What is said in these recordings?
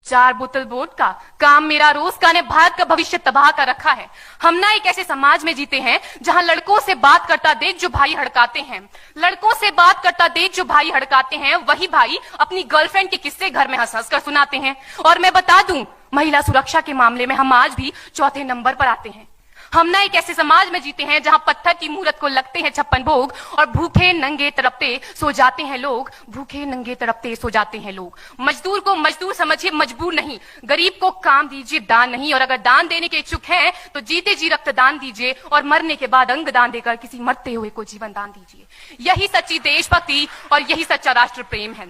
4 बोतल वोट का काम मेरा रोज का ने भारत का भविष्य तबाह कर रखा है। हम ना एक ऐसे समाज में जीते हैं जहां लड़कों से बात करता देख जो भाई हड़काते हैं, लड़कों से बात करता देख जो भाई हड़काते हैं, वही भाई अपनी गर्लफ्रेंड के किस्से घर में हंस हंस कर सुनाते हैं। और मैं बता दूं, महिला सुरक्षा के मामले में हम आज भी चौथे नंबर पर आते हैं। हम ना एक ऐसे समाज में जीते हैं जहां पत्थर की मूरत को लगते हैं 56 भोग और भूखे नंगे तड़पते सो जाते हैं लोग, भूखे नंगे तड़पते सो जाते हैं लोग। मजदूर को मजदूर समझिए, मजबूर नहीं। गरीब को काम दीजिए, दान नहीं। और अगर दान देने के इच्छुक हैं तो जीते जी रक्तदान दीजिए और मरने के बाद अंग दान देकर किसी मरते हुए को जीवन दान दीजिए। यही सच्ची देशभक्ति और यही सच्चा राष्ट्र प्रेम है।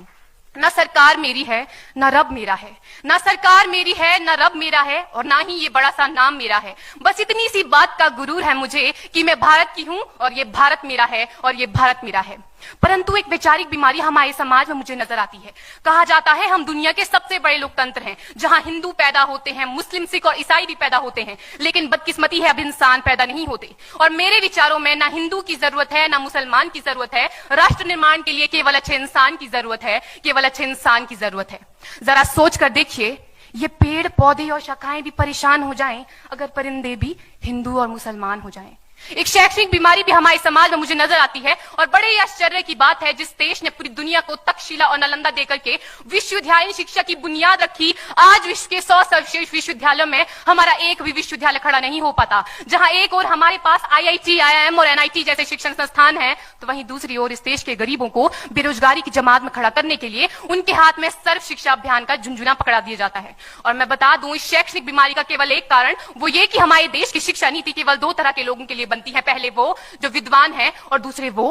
ना सरकार मेरी है, ना रब मेरा है, ना सरकार मेरी है, ना रब मेरा है, और ना ही ये बड़ा सा नाम मेरा है। बस इतनी सी बात का गुरूर है मुझे कि मैं भारत की हूं और ये भारत मेरा है और ये भारत मेरा है। परंतु एक वैचारिक बीमारी हमारे समाज में मुझे नजर आती है। कहा जाता है हम दुनिया के सबसे बड़े लोकतंत्र हैं, जहां हिंदू पैदा होते हैं, मुस्लिम, सिख और ईसाई भी पैदा होते हैं, लेकिन बदकिस्मती है अब इंसान पैदा नहीं होते। और मेरे विचारों में ना हिंदू की जरूरत है, ना मुसलमान की जरूरत है। राष्ट्र निर्माण के लिए केवल अच्छे इंसान की जरूरत है, केवल अच्छे इंसान की जरूरत है। जरा सोच कर देखिए, ये पेड़ पौधे और शाखाएं भी परेशान हो जाएं अगर परिंदे भी हिंदू और मुसलमान हो जाएं। एक शैक्षणिक बीमारी भी हमारे समाज में मुझे नजर आती है और बड़े ही आश्चर्य की बात है, जिस देश ने पूरी दुनिया को तक्षशिला और नालंदा देकर के विश्वविद्यालय शिक्षा की बुनियाद रखी, आज विश्व के 100 सर्वश्रेष्ठ विश्वविद्यालयों में हमारा एक भी विश्वविद्यालय खड़ा नहीं हो पाता। जहां एक और हमारे पास IIT, IIM और NIT जैसे शिक्षण संस्थान हैं, तो वहीं दूसरी ओर इस देश के गरीबों को बेरोजगारी की जमात में खड़ा करने के लिए उनके हाथ में सर्व शिक्षा अभियान का झुंझुना पकड़ा दिया जाता है। और मैं बता दूं, इस शैक्षणिक बीमारी का केवल एक कारण वो ये कि हमारे देश की शिक्षा नीति केवल 2 तरह के लोगों के लिए बनती है। पहले वो जो विद्वान हैं और दूसरे वो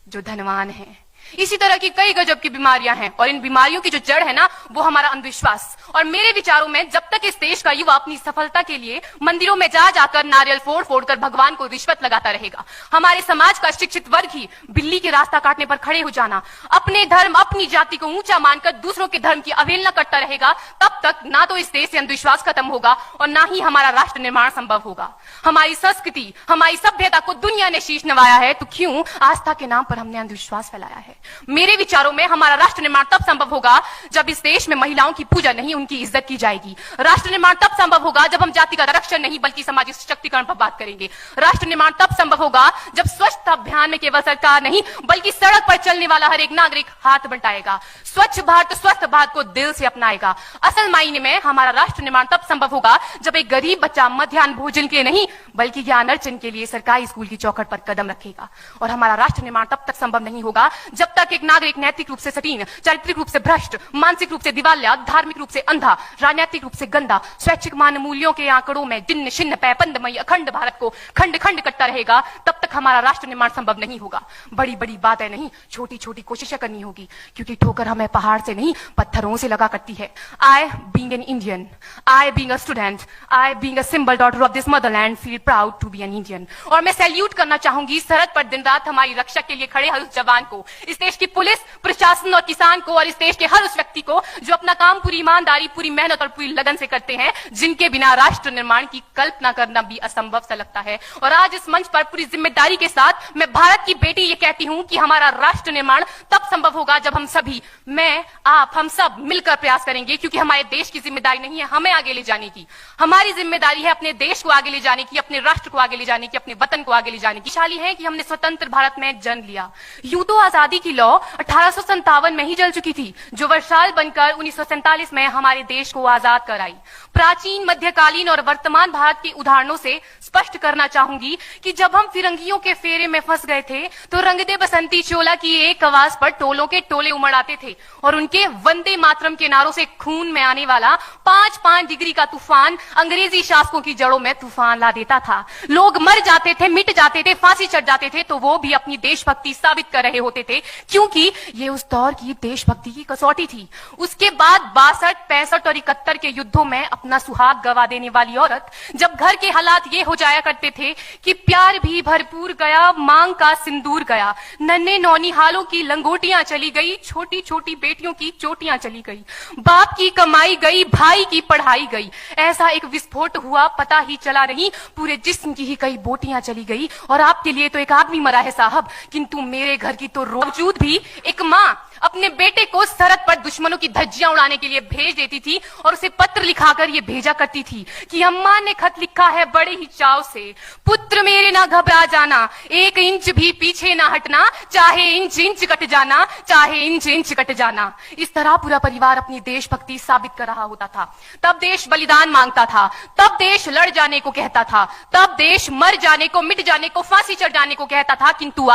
जो धनवान हैं। इसी तरह की कई गजब की बीमारियां हैं और इन बीमारियों की जो जड़ है ना, वो हमारा अंधविश्वास। और मेरे विचारों में जब तक इस देश का युवा अपनी सफलता के लिए मंदिरों में जा जाकर नारियल फोड़ फोड़ कर भगवान को रिश्वत लगाता रहेगा, हमारे समाज का शिक्षित वर्ग ही बिल्ली के रास्ता काटने पर खड़े हो जाना, अपने धर्म अपनी जाति को ऊंचा मानकर दूसरों के धर्म की अवहेलना करता रहेगा, तब तक ना तो इस देश से अंधविश्वास खत्म होगा और ना ही हमारा राष्ट्र निर्माण संभव होगा। हमारी संस्कृति, हमारी सभ्यता को दुनिया ने शीश नवाया है, तो क्यों आस्था के नाम पर हमने अंधविश्वास फैलाया है। मेरे विचारों में हमारा राष्ट्र निर्माण तब संभव होगा जब इस देश में महिलाओं की पूजा नहीं, उनकी इज्जत की जाएगी। राष्ट्र निर्माण तब संभव होगा जब हम जाति का आरक्षण नहीं बल्कि सामाजिक सशक्तिकरण पर बात करेंगे। राष्ट्र निर्माण तब संभव होगा जब स्वच्छता अभियान में केवल सरकार नहीं बल्कि सड़क पर चलने वाला हर एक नागरिक हाथ बंटाएगा, स्वच्छ भारत स्वस्थ भारत को दिल से अपनाएगा। असल मायने में हमारा राष्ट्र निर्माण तब संभव होगा जब एक गरीब बच्चा मध्याह्न भोजन के लिए नहीं बल्कि ज्ञान अर्जन के लिए सरकारी स्कूल की चौखट पर कदम रखेगा। और हमारा राष्ट्र निर्माण तब तक संभव नहीं होगा जब तक एक नागरिक नैतिक रूप से सटीन, चारित्रिक रूप से भ्रष्ट, मानसिक रूप से दिवालिया, धार्मिक रूप से अंधा, राजनीतिक रूप से गंदा, स्वैच्छिक मान मूल्यों के आंकड़ों में जिन्न शिन्न पैपंदमयी अखंड भारत को खंड खंड करता रहेगा, तब तक हमारा राष्ट्र निर्माण संभव नहीं होगा। बड़ी बड़ी बातें नहीं, छोटी छोटी कोशिशें करनी होगी, क्योंकि ठोकर हमें पहाड़ से नहीं पत्थरों से लगा करती है। I being an Indian, I being a student, I being a symbol daughter of this motherland feel proud to be an Indian। और मैं सैल्यूट करना चाहूंगी सरहद पर दिन रात हमारी रक्षा के लिए खड़े हर उस जवान को, इस देश की पुलिस, प्रशासन और किसान को, और इस देश के हर उस व्यक्ति को जो अपना काम पूरी ईमानदारी, पूरी मेहनत और पूरी लगन से करते हैं, जिनके बिना राष्ट्र निर्माण की कल्पना करना भी असंभव सा लगता है। और आज इस मंच पर पूरी जिम्मेदारी के साथ मैं भारत की बेटी ये कहती हूं कि हमारा राष्ट्र निर्माण तब संभव होगा जब हम सभी, मैं, आप, हम सब मिलकर प्रयास करेंगे, क्योंकि हमारे देश की जिम्मेदारी नहीं है हमें आगे ले जाने की, हमारी जिम्मेदारी है अपने देश को आगे ले जाने की, अपने राष्ट्र को आगे ले जाने की, अपने वतन को आगे ले जाने की। शाली है कि हमने स्वतंत्र भारत में जन्म लिया। यूं तो आजादी की लौ 1857 में ही जल चुकी थी, जो वर्षाल बनकर 1947 में हमारे देश को आजाद कराई। प्राचीन, मध्यकालीन और वर्तमान भारत के उदाहरणों से स्पष्ट करना चाहूंगी कि जब हम फिरंगियों के फेरे में फंस गए थे, तो रंग दे बसंती चोला की एक आवाज पर टोलों के टोले उमड़ आते थे और उनके वंदे मातरम के नारों से खून में आने वाला 5-5 डिग्री का तूफान अंग्रेजी शासकों की जड़ों में तूफान ला देता था। लोग मर जाते थे, मिट जाते थे, फांसी चढ़ जाते थे, तो वो भी अपनी देशभक्ति साबित कर रहे होते थे, क्योंकि ये उस दौर की देशभक्ति की कसौटी थी। उसके बाद 62, 65 और 71 के युद्धों में अपना सुहाग गवा देने वाली औरत, जब घर के हालात ये हो जाया करते थे कि प्यार भी भरपूर गया, मांग का सिंदूर गया, नन्हे नौनिहालों की लंगोटियां चली गई, छोटी छोटी बेटियों की चोटियां चली गई, बाप की कमाई गई, भाई की पढ़ाई गई, ऐसा एक विस्फोट हुआ पता ही चला नहीं, पूरे जिस्म की ही कई बोटियां चली गई। और आपके लिए तो एक आदमी मरा है साहब, किंतु मेरे घर की तो रोज बावजूद भी एक माँ अपने बेटे को सरहद पर दुश्मनों की धज्जियां उड़ाने के लिए भेज देती थी और उसे पत्र लिखाकर ये भेजा करती थी कि अम्मा ने खत लिखा है बड़े ही चाव से, पुत्र मेरे ना घबरा जाना, 1 इंच भी पीछे ना हटना, चाहे इंच इंच कट जाना, चाहे इंच इंच कट जाना। इस तरह पूरा परिवार अपनी देशभक्ति साबित कर रहा होता था। तब देश बलिदान मांगता था, तब देश लड़ जाने को कहता था, तब देश मर जाने को, मिट जाने को, फांसी चढ़ जाने को कहता था। किंतु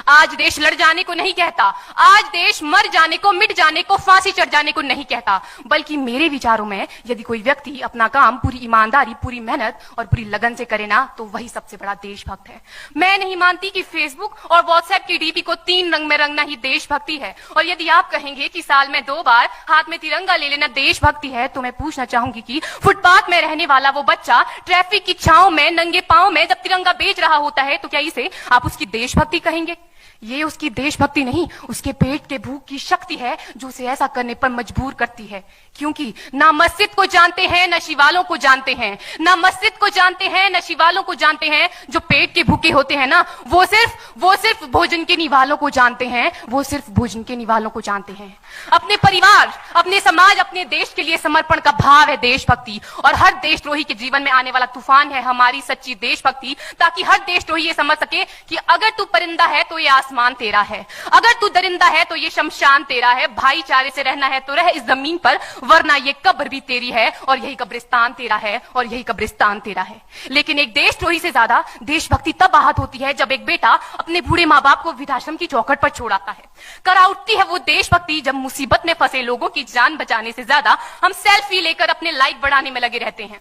आज देश लड़ जाने को नहीं कहता, आज देश मर जाने को, मिट जाने को, फांसी चढ़ जाने को नहीं कहता, बल्कि मेरे विचारों में यदि कोई व्यक्ति अपना काम पूरी ईमानदारी, पूरी मेहनत और पूरी लगन से करे ना, तो वही सबसे बड़ा देशभक्त है। मैं नहीं मानती कि फेसबुक और व्हाट्सएप की डीपी को 3 रंग में रंगना ही देशभक्ति है। और यदि आप कहेंगे कि साल में 2 बार हाथ में तिरंगा ले लेना देशभक्ति है, तो मैं पूछना चाहूंगी कि फुटपाथ में रहने वाला वो बच्चा ट्रैफिक की छांव में नंगे पांव में जब तिरंगा बेच रहा होता है, तो क्या इसे आप उसकी देशभक्ति कहेंगे? ये उसकी देशभक्ति नहीं, उसके पेट के भूख की शक्ति है जो उसे ऐसा करने पर मजबूर करती है। क्योंकि ना मस्जिद को जानते हैं, ना शिवालों को जानते हैं, ना मस्जिद को जानते हैं, ना शिवालों को जानते हैं। जो पेट के भूखे होते हैं ना, वो सिर्फ भोजन के निवालों को जानते हैं, वो सिर्फ भोजन के निवालों को जानते हैं। अपने परिवार, अपने समाज, अपने देश के लिए समर्पण का भाव है देशभक्ति। और हर देशद्रोही के जीवन में आने वाला तूफान है हमारी सच्ची देशभक्ति, ताकि हर देशद्रोही ये समझ सके कि अगर तू परिंदा है तो ये आसमान तेरा है, अगर तू दरिंदा है तो ये शमशान तेरा है। भाईचारे से रहना है तो रह इस जमीन पर, वरना ये कब्र भी तेरी है और यही कब्रिस्तान तेरा है, और यही कब्रिस्तान तेरा है। लेकिन एक देशद्रोही से ज्यादा देशभक्ति तब आहत होती है जब एक बेटा अपने बूढ़े माँ बाप को वृद्धाश्रम की चौखट पर छोड़ आता है। करा उठती है वो देशभक्ति जब मुसीबत में फंसे लोगों की जान बचाने से ज्यादा हम सेल्फी लेकर अपने लाइक बढ़ाने में लगे रहते हैं।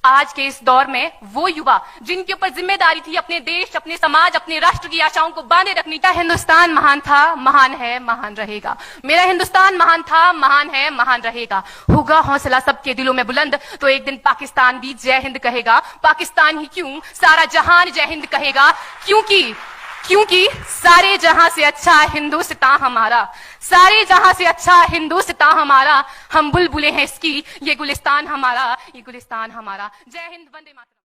आज के इस दौर में वो युवा जिनके ऊपर जिम्मेदारी थी अपने देश, अपने समाज, अपने राष्ट्र की आशाओं को बांधे रखनी। था हिंदुस्तान महान था, महान है, महान रहेगा। मेरा हिंदुस्तान महान था, महान है, महान रहेगा। होगा हौसला सबके दिलों में बुलंद तो एक दिन पाकिस्तान भी जय हिंद कहेगा। पाकिस्तान ही क्यों, सारा जहान जय हिंद कहेगा। क्योंकि सारे जहां से अच्छा हिंदुस्तान हमारा, सारे जहां से अच्छा हिंदुस्तान हमारा। हम बुलबुलें हैं इसकी, ये गुलिस्तान हमारा, ये गुलिस्तान हमारा। जय हिंद, वंदे मातरम।